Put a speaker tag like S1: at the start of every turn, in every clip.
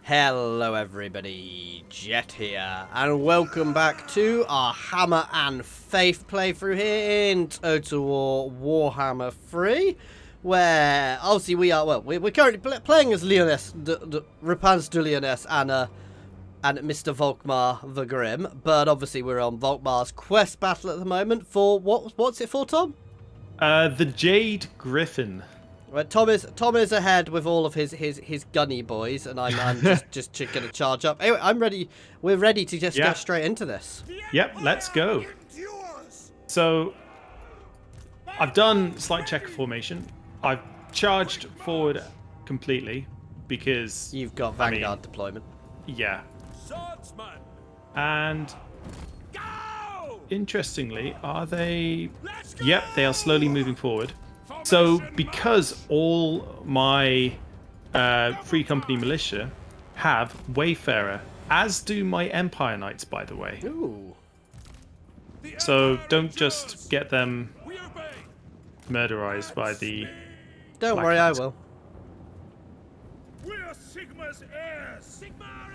S1: Hello everybody, Jet here, and welcome back to our Hammer and Faith playthrough here in Total War Warhammer 3, where obviously we're currently playing as Lyonesse, Repanse Lyonesse and Mr. Volkmar the Grim, but obviously we're on Volkmar's quest battle at the moment for, what's it for, Tom?
S2: The Jade Griffin.
S1: Right, Tom is ahead with all of his gunny boys, and I'm just going to charge up. Anyway, I'm ready. We're ready to just go straight into this.
S2: Yep, let's go. So, I've done slight checker formation. I've charged forward completely because
S1: You've got Vanguard deployment.
S2: Yeah. And interestingly, are they? Yep, they are slowly moving forward. So, because all my Free Company militia have Wayfarer, as do my Empire Knights, by the way.
S1: Ooh.
S2: So, don't just get them murderized by the...
S1: Don't worry, I will.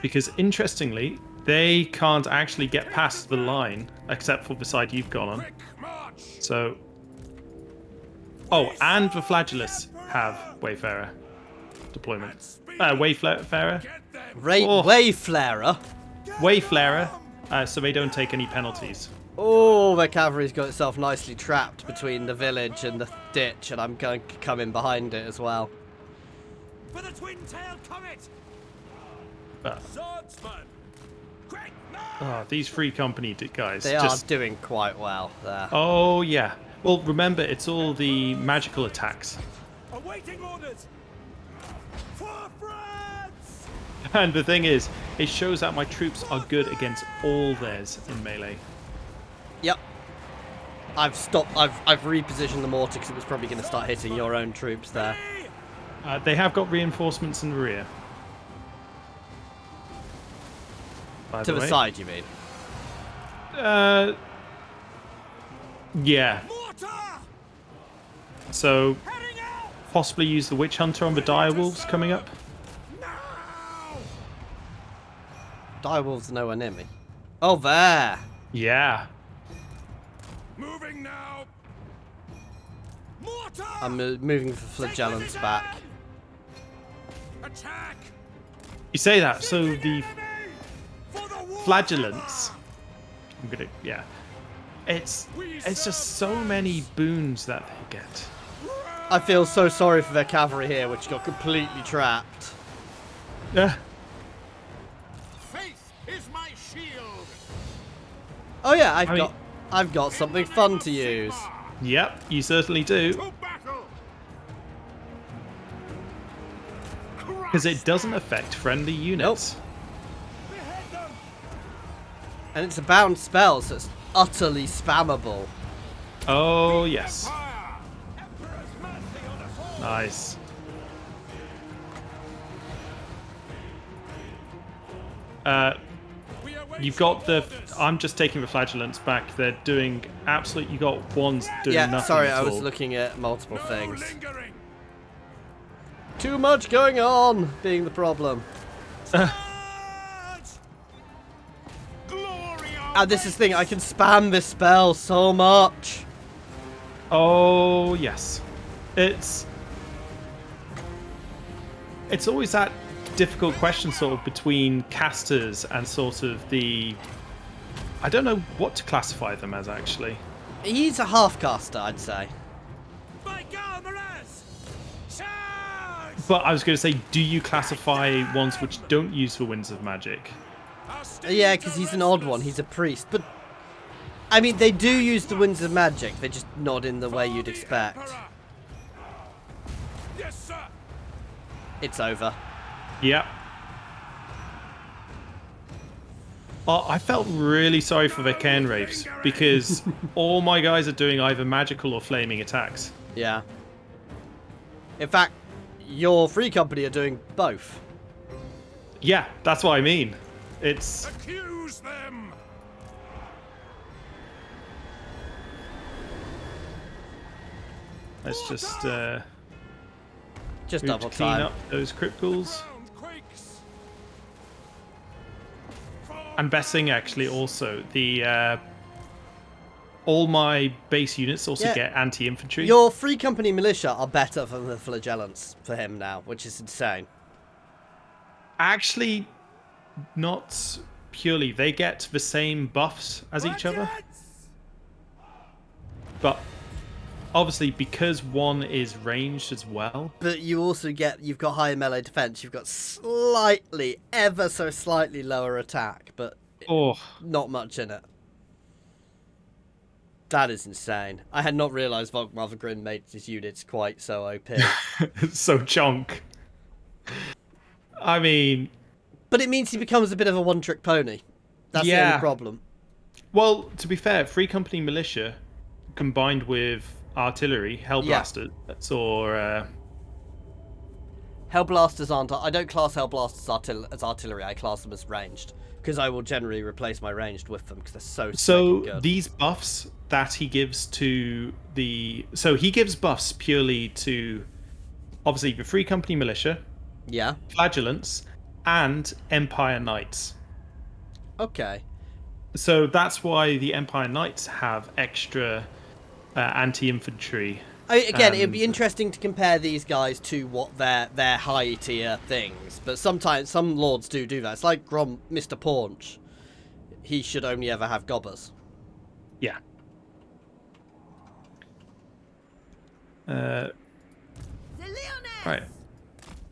S2: Because, interestingly, they can't actually get past the line, except for the side you've gone on. So... Oh, and the Flagellus have Wayfarer deployment. Wayfarer?
S1: Wayfarer?
S2: Wayfarer, so they don't take any penalties.
S1: Oh, the cavalry's got itself nicely trapped between the village and the ditch, and I'm going to come in behind it as well.
S3: For the twin-tailed comet! Swordsman!
S2: These Free Company guys.
S1: They are doing quite well there.
S2: Oh, yeah. Well, remember, it's all the magical attacks.
S3: Awaiting orders! For France!
S2: And the thing is, it shows that my troops are good against all theirs in melee.
S1: Yep. I've repositioned the mortar because it was probably going to start hitting your own troops there.
S2: They have got reinforcements in the rear.
S1: To the side, you mean?
S2: Yeah. So, possibly use the Witch Hunter on the Direwolves coming up.
S1: Direwolves are nowhere near me. Oh, there!
S2: Yeah.
S3: Moving now. Mortar!
S1: I'm moving the flagellants back.
S3: Attack!
S2: You say that, so the flagellants... I'm gonna... Yeah. It's just so many boons that they get.
S1: I feel so sorry for their cavalry here, which got completely trapped.
S2: Yeah.
S3: Faith is my shield.
S1: Oh yeah, I've got something fun to use.
S2: Yep, you certainly do.
S3: To battle.
S2: Because it doesn't affect friendly units.
S3: Behead them.
S1: And it's a bound spell, so it's utterly spammable.
S2: Oh, yes. Nice. You've got the... I'm just taking the flagellants back. They're doing absolute... You got ones doing nothing
S1: sorry,
S2: at
S1: I was
S2: all.
S1: looking at multiple things.
S3: Lingering.
S1: Too much going on, being the problem. And this is the thing, I can spam this spell so much.
S2: Oh, yes. It's always that difficult question sort of between casters and sort of the... I don't know what to classify them as, actually.
S1: He's a half caster, I'd say.
S3: By God, Miraz! Charge!
S2: But I was going to say, do you classify ones which don't use the Winds of Magic?
S1: Yeah, because he's an odd one. He's a priest. But, I mean, they do use the Winds of Magic. They're just not in the way you'd expect.
S3: Yes, sir.
S1: It's over.
S2: Yep. Well, I felt really sorry for the Cairn Wraiths because all my guys are doing either magical or flaming attacks.
S1: Yeah. In fact, your Free Company are doing both.
S2: Yeah, that's what I mean. It's...
S3: Accuse them.
S2: Let's just
S1: double
S2: clean
S1: time.
S2: up those crypt ghouls. And best thing, actually, also, the all my base units also get anti-infantry.
S1: Your Free Company militia are better than the flagellants for him now, which is insane.
S2: Actually, not purely. They get the same buffs as each other. But obviously, because one is ranged as well.
S1: But you also you've got higher melee defense. You've got slightly, ever so slightly lower attack, but not much in it. That is insane. I had not realised Volkmar the Grin made his units quite so OP.
S2: So chonk. I mean...
S1: But it means he becomes a bit of a one-trick pony. That's the only problem.
S2: Well, to be fair, Free Company Militia combined with artillery, Hellblasters, or...
S1: Hellblasters aren't... I don't class Hellblasters as artillery. I class them as ranged. Because I will generally replace my ranged with them because they're so good.
S2: These buffs that he gives to the... So he gives buffs purely to, obviously, the Free Company Militia, Flagellants, and Empire Knights.
S1: Okay.
S2: So that's why the Empire Knights have extra anti-infantry.
S1: Again, it'd be interesting to compare these guys to what their high tier things, but sometimes some lords do that. It's like Mr. Paunch. He should only ever have gobbers.
S2: Yeah.
S4: The Lyonesse!
S2: Right.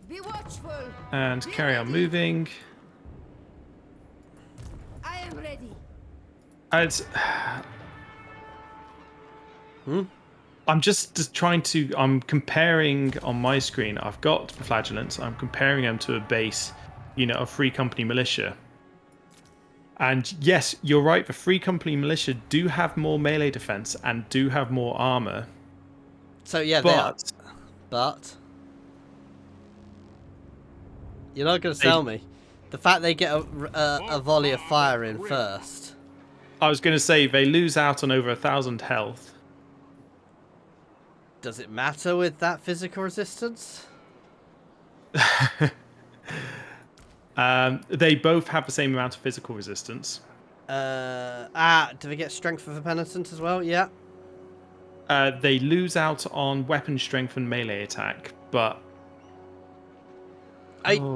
S4: Be watchful.
S2: And
S4: Be
S2: carry on
S4: ready.
S2: moving.
S4: I am ready.
S2: I'm just trying to... I'm comparing on my screen. I've got Flagellants. I'm comparing them to a base unit of Free Company Militia. And yes, you're right. The Free Company Militia do have more melee defense and do have more armor.
S1: So yeah, but you're not going to sell me. The fact they get a volley of fire in first.
S2: I was going to say they lose out on over 1,000 health.
S1: Does it matter with that physical resistance?
S2: They both have the same amount of physical resistance.
S1: Do they get strength for the penitent as well? Yeah.
S2: They lose out on weapon strength and melee attack, but...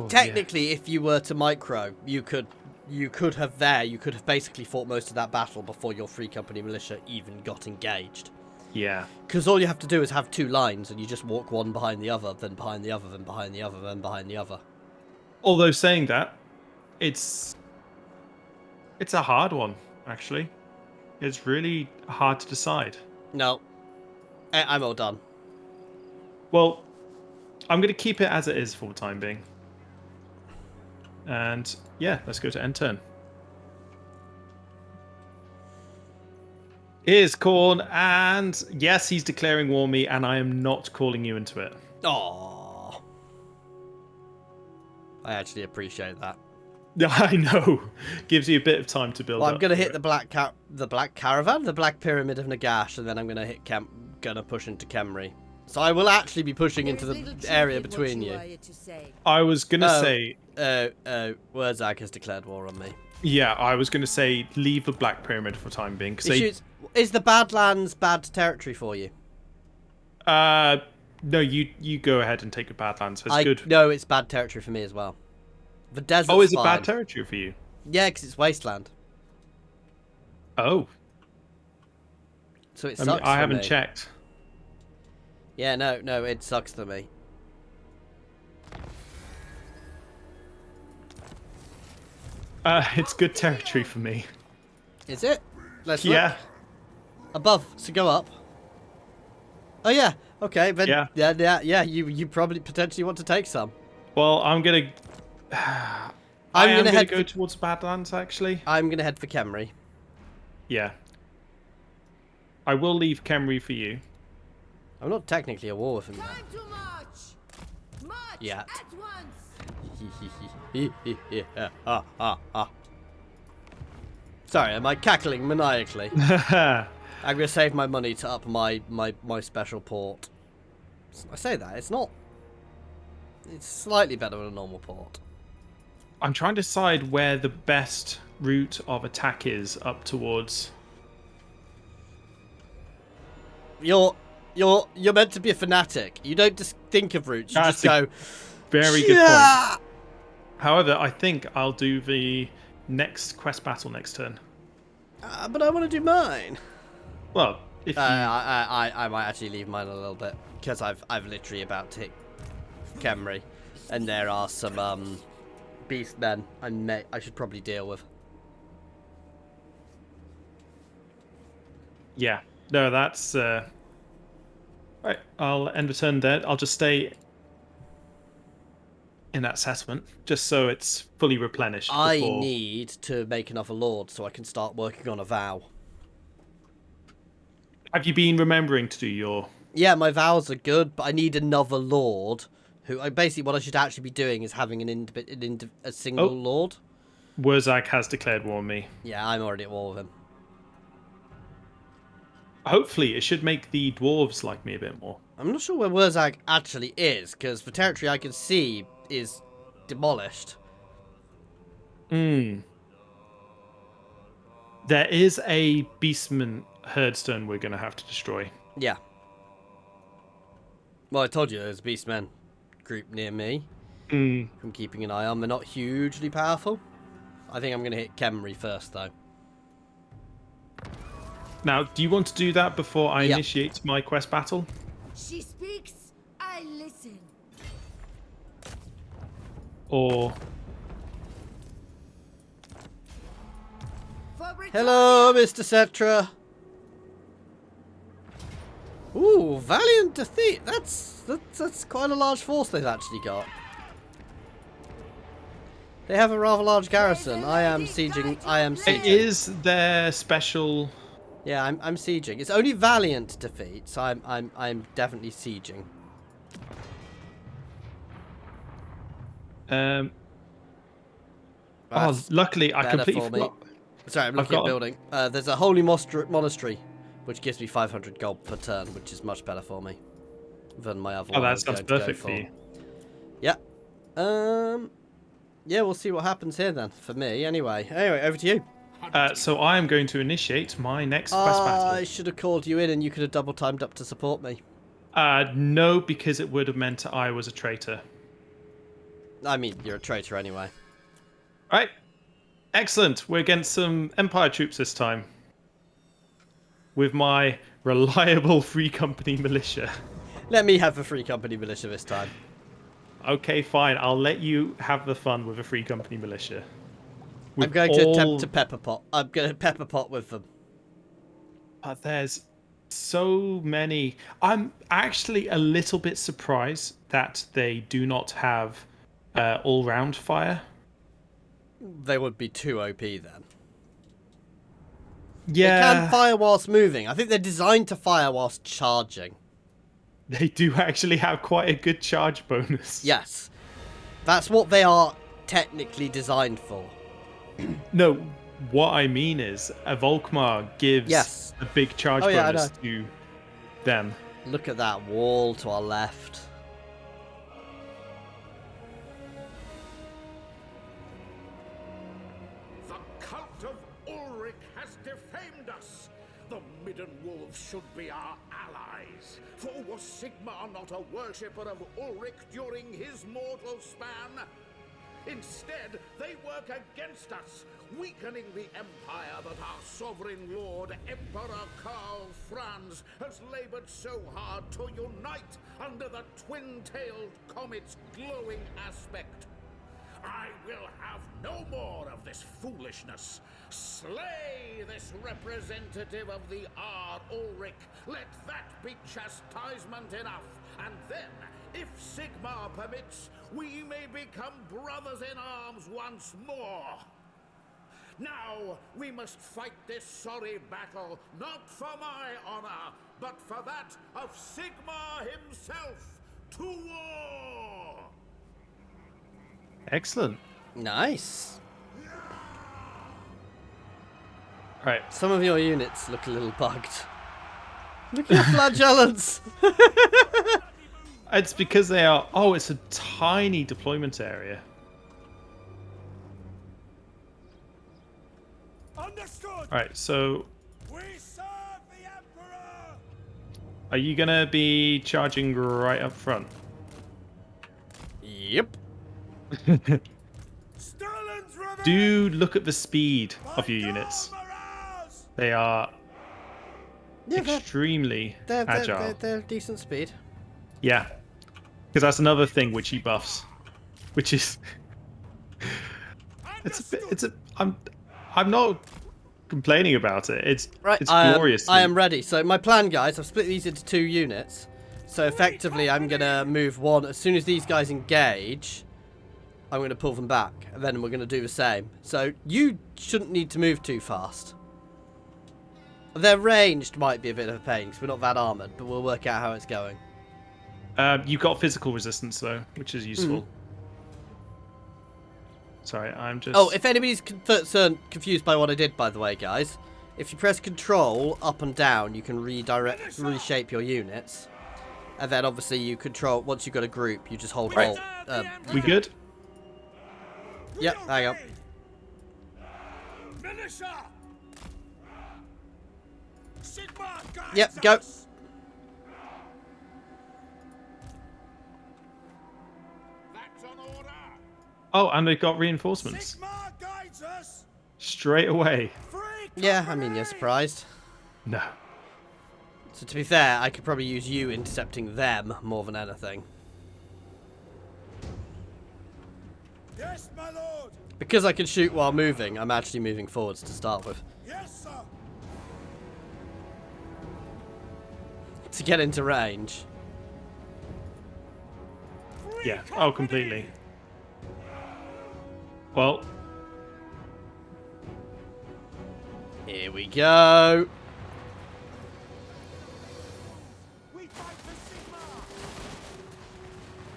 S1: Technically, if you were to micro, you could have basically fought most of that battle before your Free Company Militia even got engaged.
S2: Yeah.
S1: Because all you have to do is have two lines, and you just walk one behind the other, then behind the other, then behind the other, then behind the other.
S2: Although saying that, it's a hard one, actually. It's really hard to decide.
S1: No. I'm all done.
S2: Well, I'm going to keep it as it is for the time being. And yeah, let's go to end turn. Here's Khorne, and yes, he's declaring war on me, and I am not calling you into it.
S1: Aww. I actually appreciate that.
S2: I know. Gives you a bit of time to build up.
S1: I'm going to hit the black caravan, the black pyramid of Nagash, and then I'm going to hit gonna push into Khemri. So I will actually be pushing into the area between you.
S2: I was going to say...
S1: Wurzag has declared war on me.
S2: Yeah, I was going to say leave the Black Pyramid for the time being.
S1: Is the Badlands bad territory for you?
S2: No, you go ahead and take the Badlands. It's good.
S1: No, it's bad territory for me as well. The desert's
S2: Oh, is it
S1: fine.
S2: bad territory for you?
S1: Yeah, because it's wasteland.
S2: Oh.
S1: So it sucks
S2: I haven't
S1: me.
S2: checked.
S1: Yeah, no, it sucks for me.
S2: It's good territory for me.
S1: Is it? Let's look.
S2: Yeah.
S1: Above, so go up. Oh yeah, okay, then
S2: yeah.
S1: You probably potentially want to take some.
S2: Well, I'm gonna go towards Badlands actually.
S1: I'm gonna head for Khemri.
S2: Yeah. I will leave Khemri for you.
S1: I'm not technically at war with him.
S4: Time to march. March
S1: Yeah.
S4: at once.
S1: Sorry, am I cackling maniacally? I'm gonna save my money to up my special port. I say that it's not. It's slightly better than a normal port.
S2: I'm trying to decide where the best route of attack is up towards...
S1: You're meant to be a fanatic. You don't just think of routes. You just go.
S2: Very good
S1: "Yeah!"
S2: point. However, I think I'll do the next quest battle next turn.
S1: But I want to do mine.
S2: Well, if you...
S1: I might actually leave mine a little bit because I've literally about to hit Khemri, and there are some beast men I should probably deal with.
S2: Yeah. No, that's... Right, I'll end the turn there. I'll just stay in that settlement, just so it's fully replenished.
S1: I
S2: before...
S1: need to make another lord so I can start working on a vow.
S2: Have you been remembering to do your...
S1: Yeah, my vows are good, but I need another lord. Basically, what I should actually be doing is having a single lord.
S2: Wurzag has declared war on me.
S1: Yeah, I'm already at war with him.
S2: Hopefully, it should make the dwarves like me a bit more.
S1: I'm not sure where Wurzag actually is, because the territory I can see is demolished.
S2: There is a beastman herdstone we're going to have to destroy.
S1: Yeah. Well, I told you there's a beastmen group near me. I'm keeping an eye on. They're not hugely powerful. I think I'm going to hit Khemri first, though.
S2: Now, do you want to do that before I initiate my quest battle?
S4: She speaks, I listen.
S2: Or...
S4: For Britannia.
S1: Hello, Mr. Cetra. Ooh, valiant defeat. That's quite a large force they've actually got. They have a rather large garrison. I am sieging.
S2: It is their special...
S1: Yeah, I'm sieging. It's only valiant defeat, so I'm definitely sieging.
S2: Luckily I
S1: better
S2: completely
S1: for me.
S2: forgot.
S1: Sorry, I'm looking at building. There's a holy monastery, which gives me 500 gold per turn, which is much better for me than my other one.
S2: Oh, that sounds perfect for you.
S1: Yeah. Yeah, we'll see what happens here then. For me, anyway. Anyway, over to you.
S2: So I am going to initiate my next quest battle.
S1: I should have called you in, and you could have double timed up to support me.
S2: No, because it would have meant I was a traitor.
S1: I mean, you're a traitor anyway.
S2: Right. Excellent. We're against some Empire troops this time. With my reliable Free Company militia.
S1: Let me have the Free Company militia this time.
S2: Okay, fine. I'll let you have the fun with a Free Company militia.
S1: I'm going to attempt to pepper pot. I'm going to pepper pot with them.
S2: But there's so many. I'm actually a little bit surprised that they do not have all-round fire.
S1: They would be too OP then.
S2: Yeah.
S1: They can fire whilst moving. I think they're designed to fire whilst charging.
S2: They do actually have quite a good charge bonus.
S1: Yes. That's what they are technically designed for.
S2: No, what I mean is a Volkmar gives a big charge bonus to them.
S1: Look at that wall to our left.
S3: The cult of Ulrich has defamed us. The Midden Wolves should be our allies. For was Sigmar not a worshipper of Ulrich during his mortal span? Instead, they work against us, weakening the empire that our sovereign lord, Emperor Karl Franz, has labored so hard to unite under the twin-tailed comet's glowing aspect. I will have no more of this foolishness. Slay this representative of the Ard Ulrich. Let that be chastisement enough. And then, if Sigmar permits, we may become brothers in arms once more. Now, we must fight this sorry battle, not for my honor, but for that of Sigmar himself. To war!
S2: Excellent.
S1: Nice.
S2: Right.
S1: Some of your units look a little bugged. Look at your flagellants.
S2: It's because they are... Oh, it's a tiny deployment area. Alright, so
S3: We serve the Emperor!
S2: are you gonna be charging right up front?
S1: Yep.
S3: Sterling's revenge!
S2: Do look at the speed of your units. They are
S1: Yeah,
S2: extremely agile.
S1: they're decent speed.
S2: Yeah, because that's another thing which he buffs, which is I'm not complaining about it. It's glorious.
S1: I am ready. So my plan, guys, I've split these into 2 units. So effectively, I'm gonna move one as soon as these guys engage. I'm gonna pull them back, and then we're gonna do the same. So you shouldn't need to move too fast. Their ranged might be a bit of a pain because we're not that armored, but we'll work out how it's going.
S2: You've got physical resistance though, which is useful. Sorry, I'm just...
S1: Oh, if anybody's confused by what I did, by the way, guys, if you press Control up and down, you can reshape your units. And then obviously you control, once you've got a group, you just hold Alt.
S2: we good?
S1: Yep, hang on.
S3: Militia! Sigmar guides
S1: Yep, go.
S3: us! That's an order!
S2: Oh, and they've got reinforcements
S3: Sigmar guides us!
S2: straight away.
S3: Free
S1: Yeah, I mean, you're surprised.
S2: No.
S1: So to be fair, I could probably use you intercepting them more than anything.
S3: Yes, my lord!
S1: Because I can shoot while moving, I'm actually moving forwards to start with.
S3: Yes, sir!
S1: To get into range.
S2: Yeah. Oh, completely. Well,
S1: Here we go.
S3: We fight for Sigmar!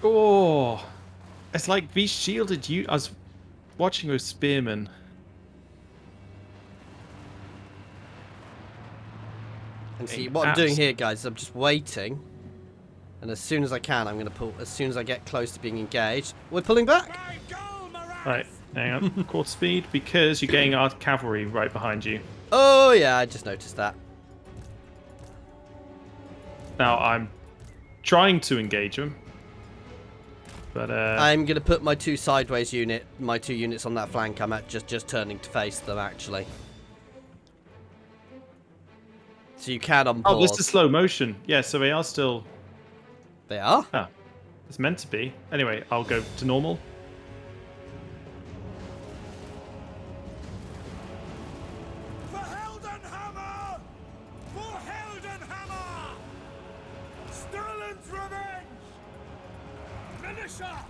S2: oh, it's like these shielded you. I was watching those spearmen.
S1: And see, what I'm doing here, guys, is I'm just waiting. And as soon as I can, I'm going to pull. As soon as I get close to being engaged, we're pulling back.
S3: By Gol Maraz!
S2: Right, hang on. Quarter speed because you're getting our cavalry right behind you.
S1: Oh, yeah, I just noticed that.
S2: Now I'm trying to engage them, but
S1: I'm going to put my 2 sideways my 2 units on that flank. I'm at just turning to face them, actually. So you can unpause.
S2: oh, this is slow motion. Yeah, so they are still.
S1: They are?
S2: Ah, it's meant to be. Anyway, I'll go to normal.
S3: For Heldenhammer! For Heldenhammer! Sterling's revenge! Militia!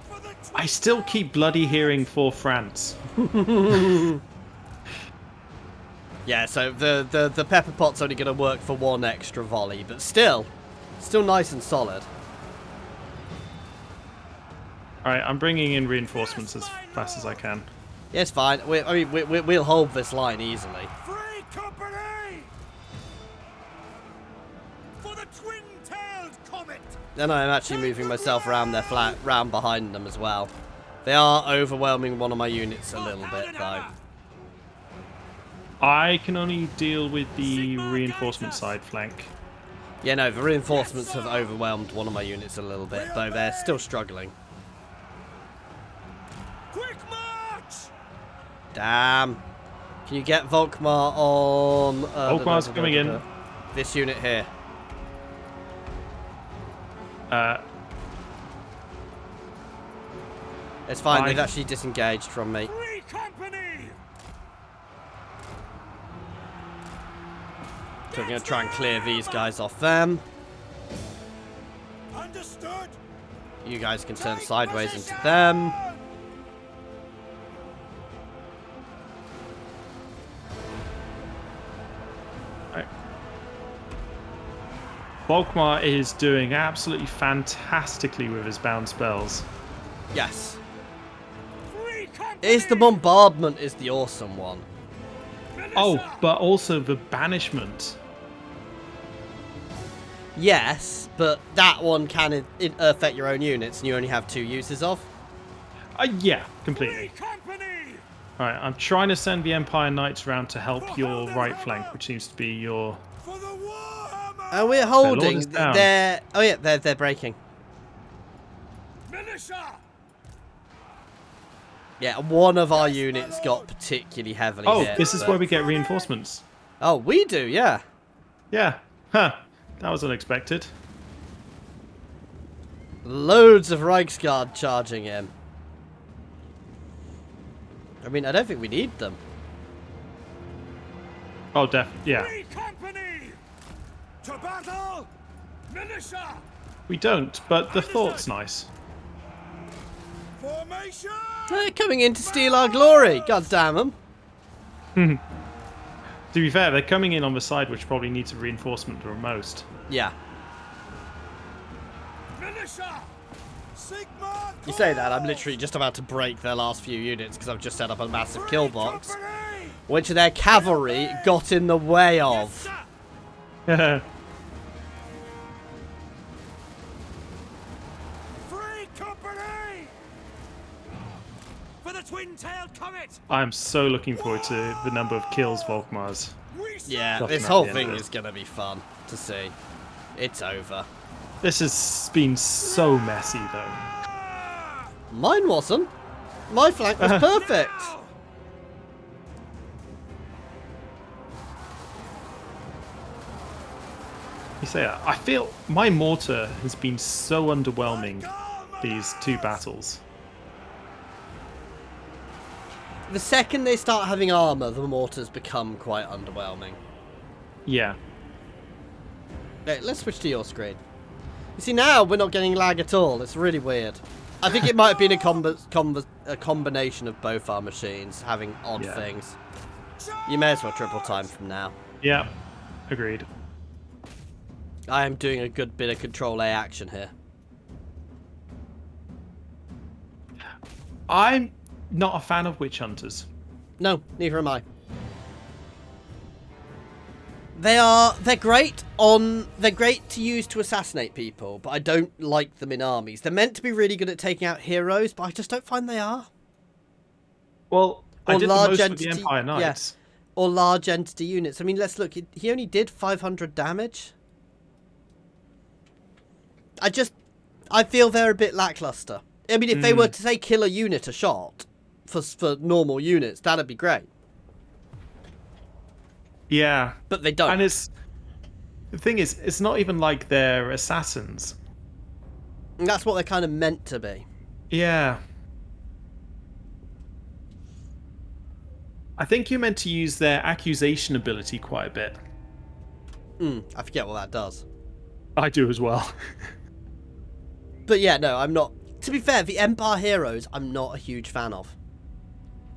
S3: For the
S2: I still keep bloody hearing for France.
S1: Yeah, so the pepper pot's only going to work for 1 extra volley, but still nice and solid.
S2: All right, I'm bringing in reinforcements as fast as I can.
S1: Yeah, it's fine. We'll hold this line easily.
S3: Free company! For the twin-tailed comet!
S1: Then I'm actually moving myself around round behind them as well. They are overwhelming one of my units a little bit, though.
S2: I can only deal with the reinforcement side flank.
S1: Yeah, no, the reinforcements have overwhelmed one of my units a little bit, though they're still struggling.
S3: Quick march!
S1: Damn. Can you get Volkmar on...
S2: Volkmar's coming in.
S1: This unit here. It's fine, they've actually disengaged from me.
S3: Free company!
S1: So I'm going to try and clear these guys off them.
S3: Understood!
S1: You guys can turn sideways into them.
S2: Right. Volkmar is doing absolutely fantastically with his bound spells.
S1: Yes.
S3: Free company!
S1: It's the bombardment is the awesome one.
S2: Oh, but also the banishment.
S1: Yes, but that one can affect your own units and you only have 2 uses of.
S2: Yeah, completely.
S3: Free company!
S2: Alright, I'm trying to send the Empire Knights around to help your right flank, which seems to be your...
S3: For the Warhammer!
S1: And we're
S2: Lord
S1: holding.
S2: is down.
S1: They're. Oh yeah, they're breaking.
S3: Militia!
S1: Yeah, one of our units got particularly heavily
S2: Oh,
S1: hit.
S2: this is
S1: but-
S2: where we get reinforcements.
S1: Oh, we do, yeah.
S2: Yeah. Huh. That was unexpected.
S1: Loads of Reichsguard charging him. I mean, I don't think we need them.
S2: Oh, yeah.
S3: Free company! To battle! Militia!
S2: We don't, but the thought's nice.
S3: Formation!
S1: They're coming in to steal our glory. God damn them.
S2: To be fair, they're coming in on the side which probably needs a reinforcement the most.
S1: Yeah.
S3: Militia! Sigma!
S1: You say that, I'm literally just about to break their last few units because I've just set up a massive kill box, which their cavalry got in the way of.
S3: Free company! For the twin-tailed comet!
S2: I'm so looking forward to the number of kills Volkmar's.
S1: Yeah,
S2: Nothing
S1: this
S2: at
S1: whole
S2: the end
S1: thing
S2: of it.
S1: is going to be fun to see. It's over.
S2: This has been so messy, though.
S1: Mine wasn't. My flank was perfect.
S2: You say that. I feel my mortar has been so underwhelming these two battles.
S1: The second they start having armor, the mortars become quite underwhelming.
S2: Yeah.
S1: Okay, let's switch to your screen. You see, now we're not getting lag at all. It's really weird. I think it might have been a combination of both our machines having odd
S2: Yeah.
S1: things. You may as well triple time from now.
S2: Yeah. Agreed.
S1: I am doing a good bit of Control A action here.
S2: I'm not a fan of witch hunters.
S1: No, neither am I. They're great to use to assassinate people, but I don't like them in armies. They're meant to be really good at taking out heroes, but I just don't find they are.
S2: Well, I
S1: Or
S2: did the
S1: large
S2: most with
S1: entity-
S2: the Empire
S1: yeah.
S2: Knights.
S1: Or large entity units. I mean, let's look. He only did 500 damage. I feel they're a bit lackluster. I mean, if they were to say kill a unit a shot for normal units, that'd be great.
S2: Yeah.
S1: But they don't.
S2: And the thing is, it's not even like they're assassins.
S1: And that's what they're kind of meant to be.
S2: Yeah. I think you're meant to use their accusation ability quite a bit.
S1: I forget what that does.
S2: I do as well.
S1: But yeah, no, I'm not. To be fair, the Empire heroes, I'm not a huge fan of.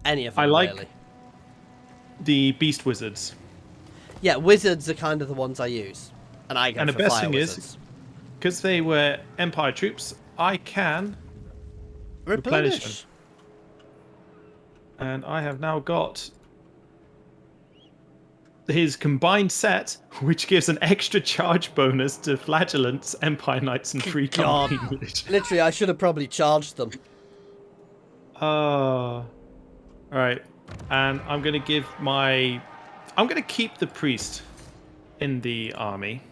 S1: Any of them,
S2: I like
S1: really.
S2: the beast wizards.
S1: Yeah, wizards are kind of the ones I use. And I go
S2: And the
S1: for
S2: best
S1: fire
S2: thing
S1: wizards.
S2: is, because they were Empire troops, I can
S1: Replenish.
S2: and I have now got his combined set, which gives an extra charge bonus to Flagellants, Empire Knights, and free
S1: God.
S2: company militia.
S1: Literally, I should have probably charged them.
S2: Alright. And I'm going to keep the priest in the army.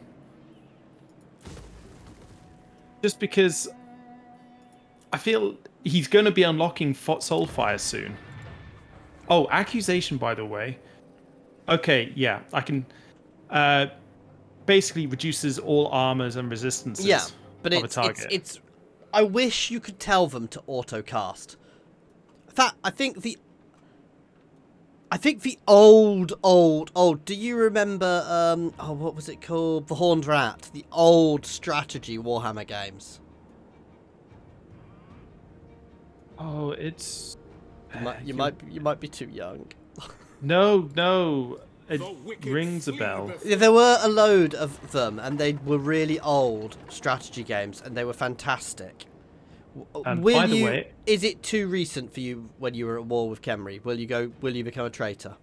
S2: Just because I feel he's going to be unlocking Soulfire soon. Oh, accusation, by the way. Okay, yeah, I can... basically reduces all armors and resistances
S1: Yeah, but
S2: of a target.
S1: it's... I wish you could tell them to auto-cast. I think the old... Do you remember, what was it called? The Horned Rat. The old strategy Warhammer games.
S2: Oh, it's...
S1: You might be too young.
S2: No. It
S3: The wicked
S2: rings a
S3: flee
S2: bell.
S3: before-
S1: Yeah, there were a load of them, and they were really old strategy games, and they were fantastic.
S2: And by the way...
S1: Is it too recent for you when you were at war with Khemri? Will you become a traitor?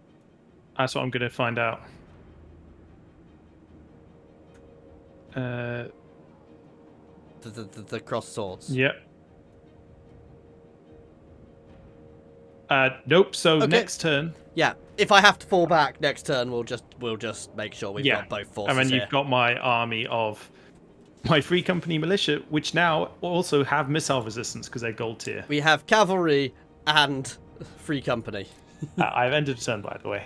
S2: That's what I'm going to find out.
S1: The cross swords.
S2: Yep. Nope. So
S1: Okay.
S2: next turn.
S1: Yeah, if I have to fall back next turn, we'll just make sure we've got both forces
S2: and then
S1: here.
S2: you've got my army of my Free Company militia, which now also have missile resistance because they're gold tier.
S1: We have cavalry and Free Company.
S2: I've ended a turn, by the way.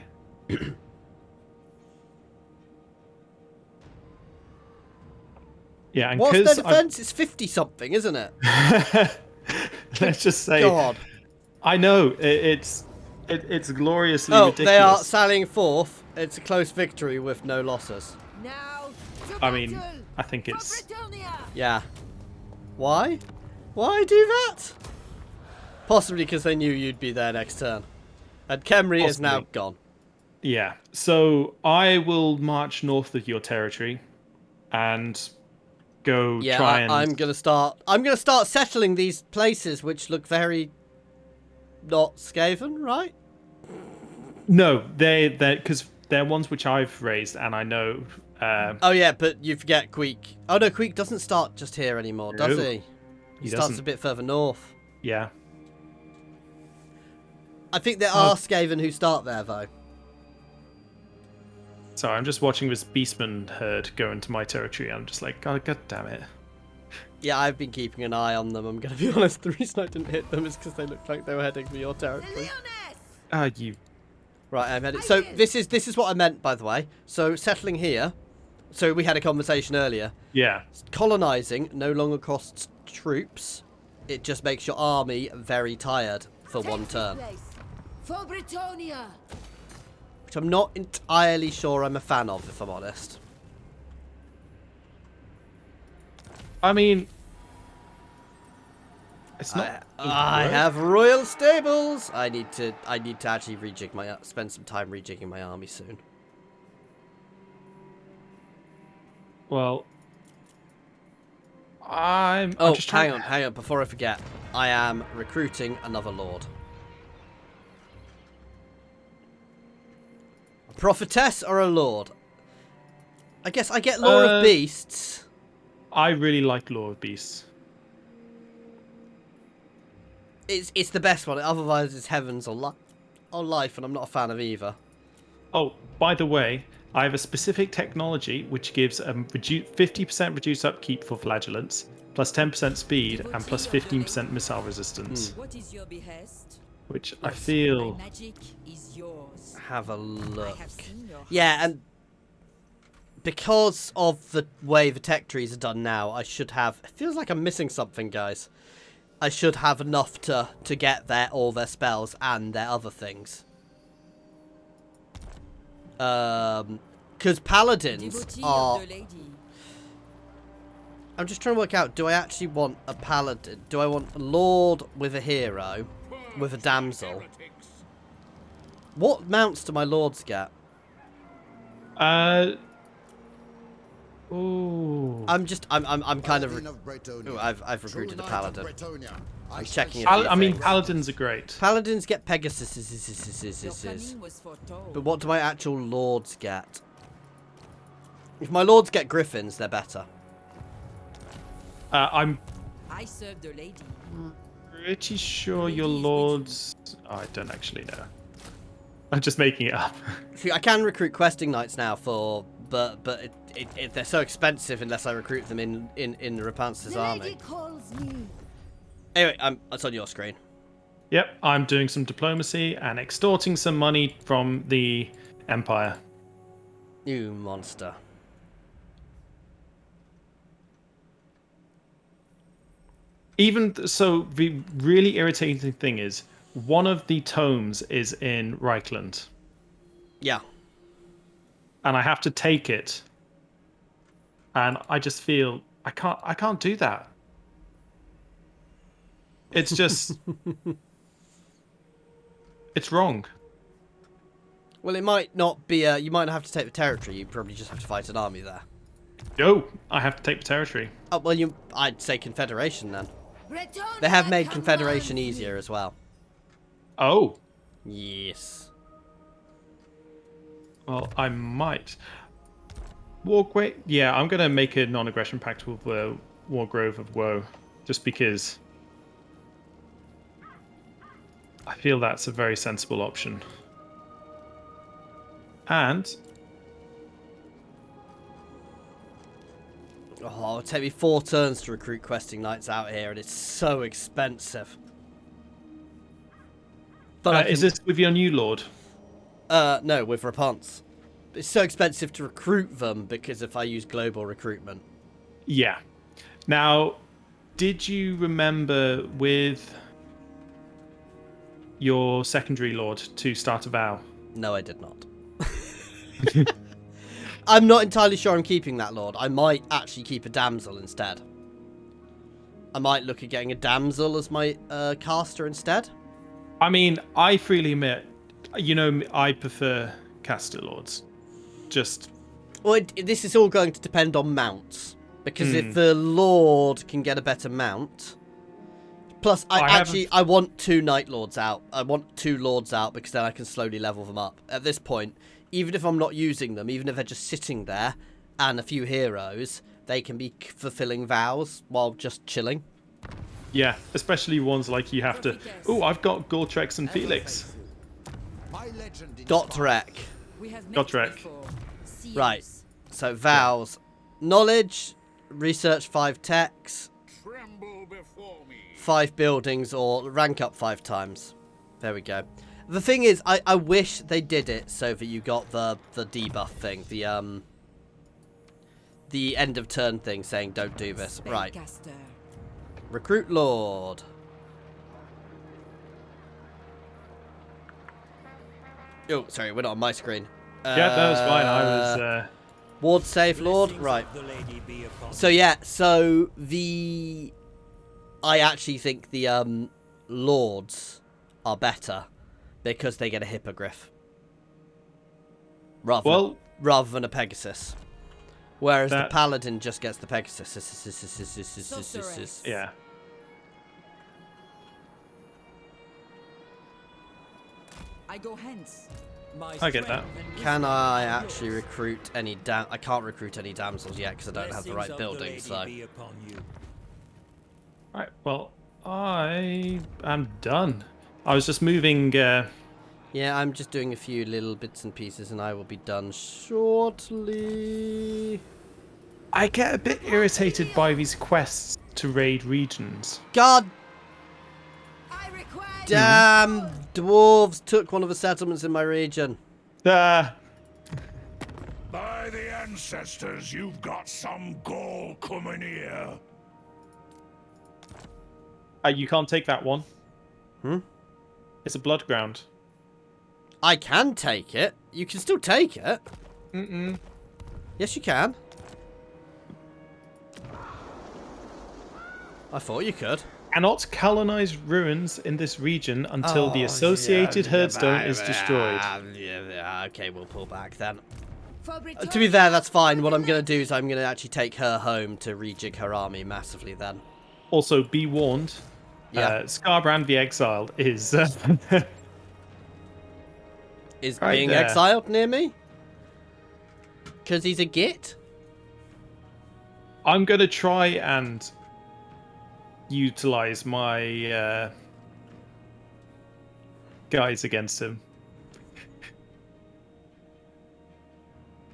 S2: Yeah, and
S1: What's their
S2: because
S1: defense? It's 50 something, isn't it?
S2: let's just say,
S1: God.
S2: I know it's gloriously
S1: Oh,
S2: ridiculous.
S1: they are sallying forth. It's a close victory with no losses.
S4: Now to
S2: I mean,
S4: battle
S2: I think
S4: for
S2: it's
S4: Britannia!
S1: Yeah. Why? Why do that? Possibly because they knew you'd be there next turn. And Khemri is now
S2: Possibly.
S1: gone.
S2: yeah. So I will march north of your territory and go
S1: Yeah,
S2: try and
S1: I'm gonna start settling these places which look very not Skaven, right?
S2: no, they because they're ones which I've raised and I know.
S1: Oh yeah, but you forget Queek. Oh no, Queek doesn't start just here anymore, does
S2: No,
S1: he? He starts
S2: doesn't.
S1: a bit further north.
S2: Yeah.
S1: I think there are Skaven who start there though.
S2: So I'm just watching this Beastman herd go into my territory. I'm just like, oh, god damn it.
S1: Yeah, I've been keeping an eye on them. I'm gonna be honest. The reason I didn't hit them is because they looked like they were heading for your territory.
S4: Lyonesse!
S2: Ah, you.
S1: Right, I'm heading. So this is what I meant, by the way. So settling here. So we had a conversation earlier.
S2: Yeah.
S1: Colonizing no longer costs troops. It just makes your army very tired for one
S4: Take this
S1: turn,
S4: place for Britannia!
S1: which I'm not entirely sure I'm a fan of, if I'm honest.
S2: I mean, it's not.
S1: I have royal stables. I need to actually rejig my spend some time rejigging my army soon.
S2: Well, I'm
S1: Oh,
S2: just
S1: hang
S2: trying.
S1: on, before I forget. I am recruiting another lord. A prophetess or a lord? I guess I get Lore of Beasts.
S2: I really like Lore of Beasts.
S1: It's the best one. Otherwise, it's Heavens or Life, and I'm not a fan of either.
S2: Oh, by the way, I have a specific technology which gives a 50% reduced upkeep for flagellants, plus 10% speed, and plus 15% missile resistance.
S5: What is your behest?
S2: Which I feel.
S5: My magic is yours.
S1: Have a look.
S5: I have seen your
S1: Yeah, and because of the way the tech trees are done now, I should have... It feels like I'm missing something, guys. I should have enough to get all their spells and their other things. Because paladins
S5: devotee
S1: are...
S5: of the lady.
S1: I'm just trying to work out, do I actually want a paladin? Do I want a lord with a hero, with a damsel? What mounts do my lords get?
S2: Ooh.
S1: I'm kind of... Ooh, I've recruited a paladin. I'm checking a few
S2: I mean,
S1: things.
S2: paladins are great.
S1: Paladins get Pegasus.
S5: Your coming was foretold.
S1: But what do my actual lords get? If my lords get griffins, they're better.
S2: I'm
S5: I serve the lady.
S2: pretty sure your lords. Oh, I don't actually know. I'm just making it up.
S1: See, I can recruit questing knights now but they're so expensive unless I recruit them in Repanse's
S4: The lady
S1: army.
S4: calls me.
S1: Anyway, it's on your screen.
S2: Yep, I'm doing some diplomacy and extorting some money from the Empire.
S1: You monster.
S2: Even so, the really irritating thing is one of the tomes is in Reichland,
S1: Yeah.
S2: and I have to take it. And I just feel I can't do that. It's just it's wrong.
S1: Well, it might not be you might not have to take the territory. You probably just have to fight an army there.
S2: No, I have to take the territory.
S1: Oh, well, I'd say Confederation then.
S4: Britannia
S1: They have made
S4: commands
S1: Confederation
S4: me.
S1: easier as well.
S2: Oh,
S1: Yes.
S2: well, I might. Wargrave? Yeah, I'm gonna make a non-aggression pact with Wargrove of Woe, just because. I feel that's a very sensible option. And
S1: Oh, it'll take me 4 turns to recruit questing knights out here, and it's so expensive. But
S2: is this with your new lord?
S1: no, with Repanse. It's so expensive to recruit them because if I use global recruitment.
S2: Yeah. Now, did you remember with your secondary lord to start a vow?
S1: No, I did not. I'm not entirely sure I'm keeping that lord. I might actually keep a damsel instead. I might look at getting a damsel as my caster instead.
S2: I mean, I freely admit, you know, I prefer caster lords. Just...
S1: Well, this is all going to depend on mounts. Because if the lord can get a better mount... Plus, I want 2 knight lords out. I want 2 lords out because then I can slowly level them up. At this point, even if I'm not using them, even if they're just sitting there and a few heroes, they can be fulfilling vows while just chilling.
S2: Yeah, especially ones like you have to... Oh, I've got Gortrex and Felix.
S1: Gotrek.
S5: We have met
S2: Gotrek.
S5: before. See
S1: Right.
S5: us.
S1: So, vows. Knowledge, research 5 techs,
S3: Tremble before me.
S1: 5 buildings, or rank up 5 times. There we go. The thing is, I wish they did it so that you got the debuff thing, the end of turn thing saying don't do this. Right.
S5: Spellcaster.
S1: Recruit Lord. Oh, sorry, we're not on my screen.
S2: Yeah, that was fine. I was...
S1: Ward save Lord. Right. So yeah, so I actually think the Lords are better because they get a hippogriff rather than a Pegasus. Whereas the Paladin just gets the Pegasus.
S2: Yeah.
S5: I go hence.
S2: I get that.
S1: Can I actually recruit any I can't recruit any damsels yet because I don't have the right building, so...
S2: Right, well, I am done. I was just moving...
S1: Yeah, I'm just doing a few little bits and pieces and I will be done shortly.
S2: I get a bit irritated by these quests to raid regions.
S1: God
S4: I require
S1: damn! Dwarves took one of the settlements in my region.
S2: Ah,
S3: By the ancestors, you've got some gall coming here.
S2: you can't take that one. It's a blood ground.
S1: I can take it. You can still take it. Yes, you can. I thought you could.
S2: Cannot colonize ruins in this region until the associated herdstone is destroyed.
S1: Yeah, okay, we'll pull back then.
S4: for
S1: To be
S4: Britannia.
S1: fair, that's fine. What I'm going to do is I'm going to actually take her home to rejig her army massively then.
S2: Also, be warned.
S1: Yeah.
S2: Skarbrand the Exiled is...
S1: Is
S2: Right
S1: being
S2: there.
S1: exiled near me? Because he's a git?
S2: I'm going to try and utilize my guys against him.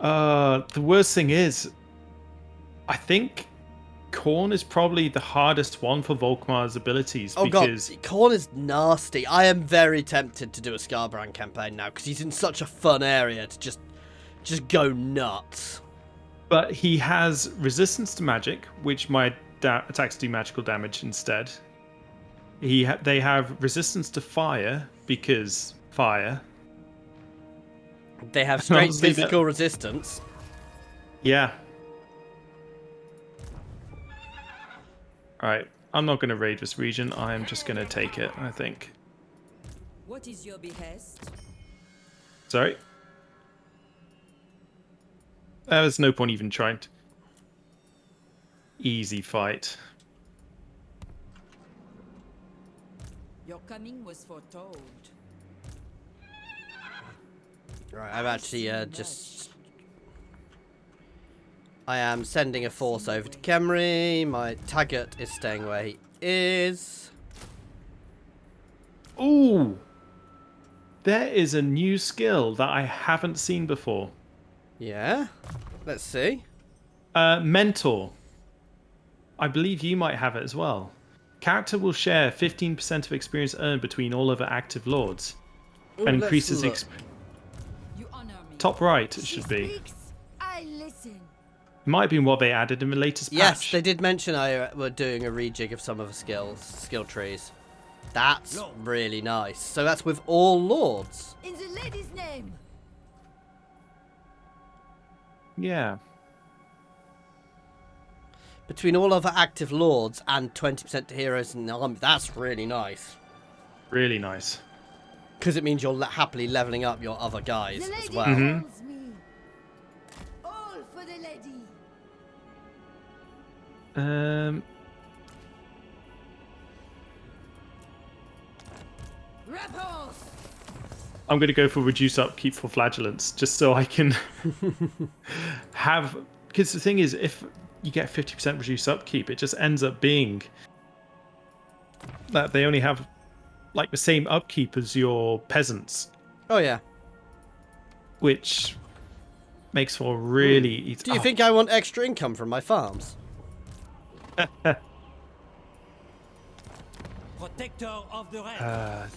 S2: The worst thing is, I think Khorne is probably the hardest one for Volkmar's abilities because
S1: God, Khorne is nasty. I am very tempted to do a Skarbrand campaign now because he's in such a fun area to just go nuts.
S2: but he has resistance to magic, which my attacks do magical damage instead. They have resistance to fire because fire.
S1: They have straight
S2: Honestly,
S1: physical resistance.
S2: Yeah. Alright, I'm not going to raid this region. I am just going to take it, I think.
S5: What is your behest?
S2: Sorry. There's no point even trying to... Easy fight.
S5: Your coming was foretold.
S1: Right, I've actually I am sending a force over to Kemri. My Taggart is staying where he is.
S2: Ooh! there is a new skill that I haven't seen before.
S1: Yeah. Let's see.
S2: Mentor. I believe you might have it as well. Character will share 15% of experience earned between all other active lords.
S1: Ooh,
S2: And
S1: let's
S2: increases
S1: look.
S5: You honor me.
S2: Top right, it
S4: She
S2: should be.
S4: speaks, I listen.
S2: It might have been what they added in the latest patch.
S1: Yes, they did mention I were doing a rejig of some of the skill trees. That's really nice. So that's with all lords.
S4: In the lady's name.
S2: Yeah.
S1: Between all other active lords and 20% to heroes in the army. That's really nice.
S2: Really nice.
S1: Because it means you're happily leveling up your other guys
S4: The
S1: as
S4: lady
S1: well.
S4: calls me. All for the lady. Repanse.
S2: I'm going to go for reduce upkeep for flagellants, just so I can have... Because the thing is, if you get 50% reduced upkeep, it just ends up being that they only have like the same upkeep as your peasants,
S1: Oh, yeah.
S2: which makes for really...
S1: Do you think I want extra income from my farms?
S6: Protector of the realm.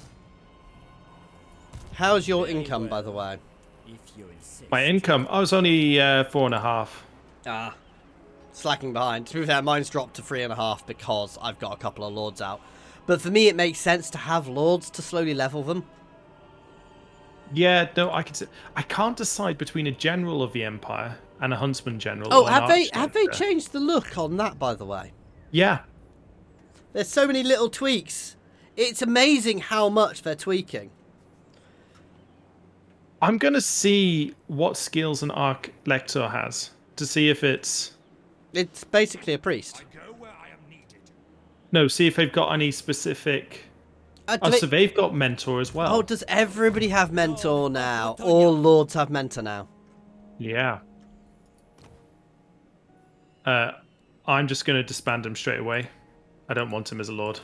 S1: How's your income, by the way?
S6: If you insist.
S2: My income, I was only 4.5.
S1: Ah, slacking behind. To be fair, mine's dropped to 3.5 because I've got a couple of lords out. But for me, it makes sense to have lords to slowly level them.
S2: Yeah, no, I can't decide between a general of the empire and a huntsman general.
S1: Oh,
S2: or an
S1: have they
S2: archduke.
S1: changed the look on that, by the way?
S2: Yeah.
S1: There's so many little tweaks. It's amazing how much they're tweaking.
S2: I'm going to see what skills an Arch Lector has to see if it's...
S1: It's basically a priest.
S2: No, see if they've got any specific...
S1: Do
S2: so they've got Mentor as well.
S1: Oh, does everybody have mentor now? All lords have mentor now.
S2: Yeah. I'm just going to disband him straight away. I don't want him as a lord.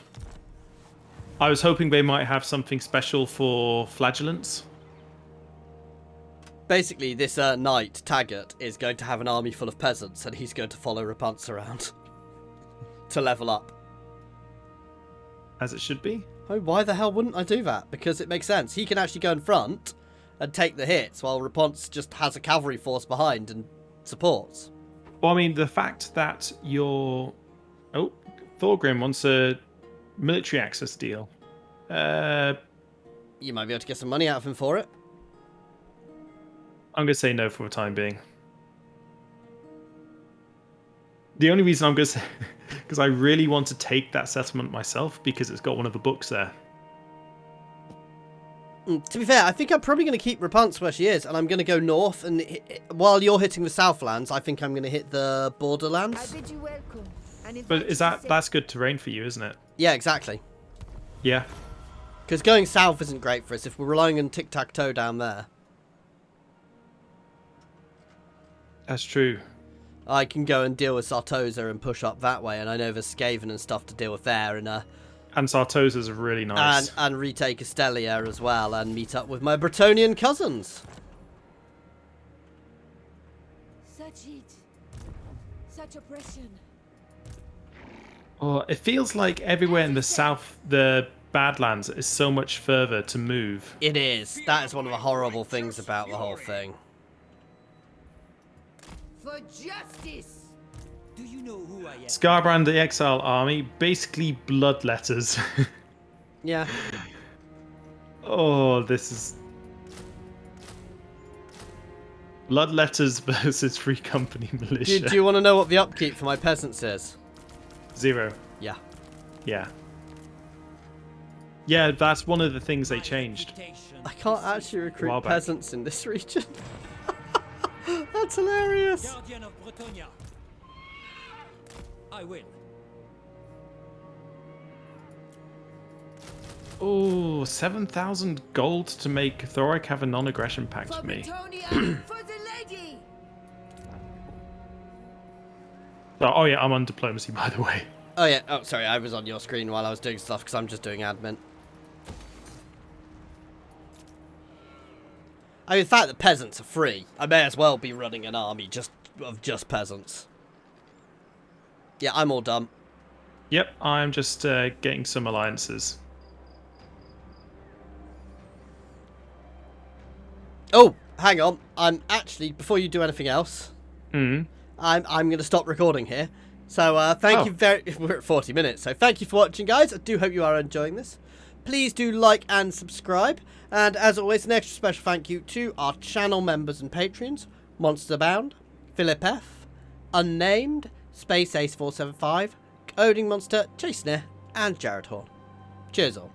S2: I was hoping they might have something special for flagellants.
S1: Basically, this knight, Taggart, is going to have an army full of peasants, and he's going to follow Repanse around to level up.
S2: As it should be.
S1: Oh, why the hell wouldn't I do that? Because it makes sense. He can actually go in front and take the hits, while Repanse just has a cavalry force behind and supports.
S2: Well, I mean, the fact that your... Oh, Thorgrim wants a military access deal.
S1: You might be able to get some money out of him for it.
S2: I'm going to say no for the time being. The only reason I'm going to say... Because I really want to take that settlement myself, because it's got one of the books there.
S1: To be fair, I think I'm probably going to keep Repanse where she is, and I'm going to go north, and while you're hitting the southlands, I think I'm going to hit the
S4: I
S1: borderlands.
S4: bid you welcome. And
S2: But
S4: invite
S2: is
S4: you to say-
S2: that's good terrain for you, isn't it?
S1: Yeah, exactly.
S2: Yeah.
S1: Because going south isn't great for us if we're relying on tic-tac-toe down there.
S2: That's true.
S1: I can go and deal with Sartosa and push up that way, and I know there's Skaven and stuff to deal with there, and
S2: Sartosa's really nice.
S1: and retake Estelia as well, and meet up with my Bretonian cousins.
S4: Such heat. Such oppression.
S2: Oh, it feels like everywhere in the south, the Badlands is so much further to move.
S1: It is. That is one of the horrible things about the whole thing.
S4: For justice.
S6: Do you know who I am?
S2: Scarbrand, the Exile Army, basically blood letters.
S1: Yeah.
S2: Oh, this is... Blood letters versus Free Company Militia.
S1: Do you want to know what the upkeep for my peasants is?
S2: 0.
S1: Yeah.
S2: Yeah. Yeah, that's one of the things they changed.
S1: I can't actually recruit
S2: While back.
S1: peasants in this region. That's hilarious.
S6: Guardian of Bretonia. I will.
S2: Oh, 7,000 gold to make Thoric have a non-aggression pact
S4: For
S2: for me.
S4: Bretonia. For the lady.
S2: Oh yeah, I'm on diplomacy, by the way.
S1: Oh yeah. Oh, sorry. I was on your screen while I was doing stuff because I'm just doing admin. I mean, the fact that peasants are free, I may as well be running an army of just peasants. Yeah, I'm all done.
S2: Yep, I'm just getting some alliances.
S1: Oh, hang on. I'm actually, before you do anything else, I'm going to stop recording here. So thank you we're at 40 minutes, so thank you for watching, guys. I do hope you are enjoying this. Please do like and subscribe. And as always, an extra special thank you to our channel members and patrons: Monsterbound, Philip F, Unnamed, Space Ace 475, Coding Monster, Chasener, and Jared Horn. Cheers all.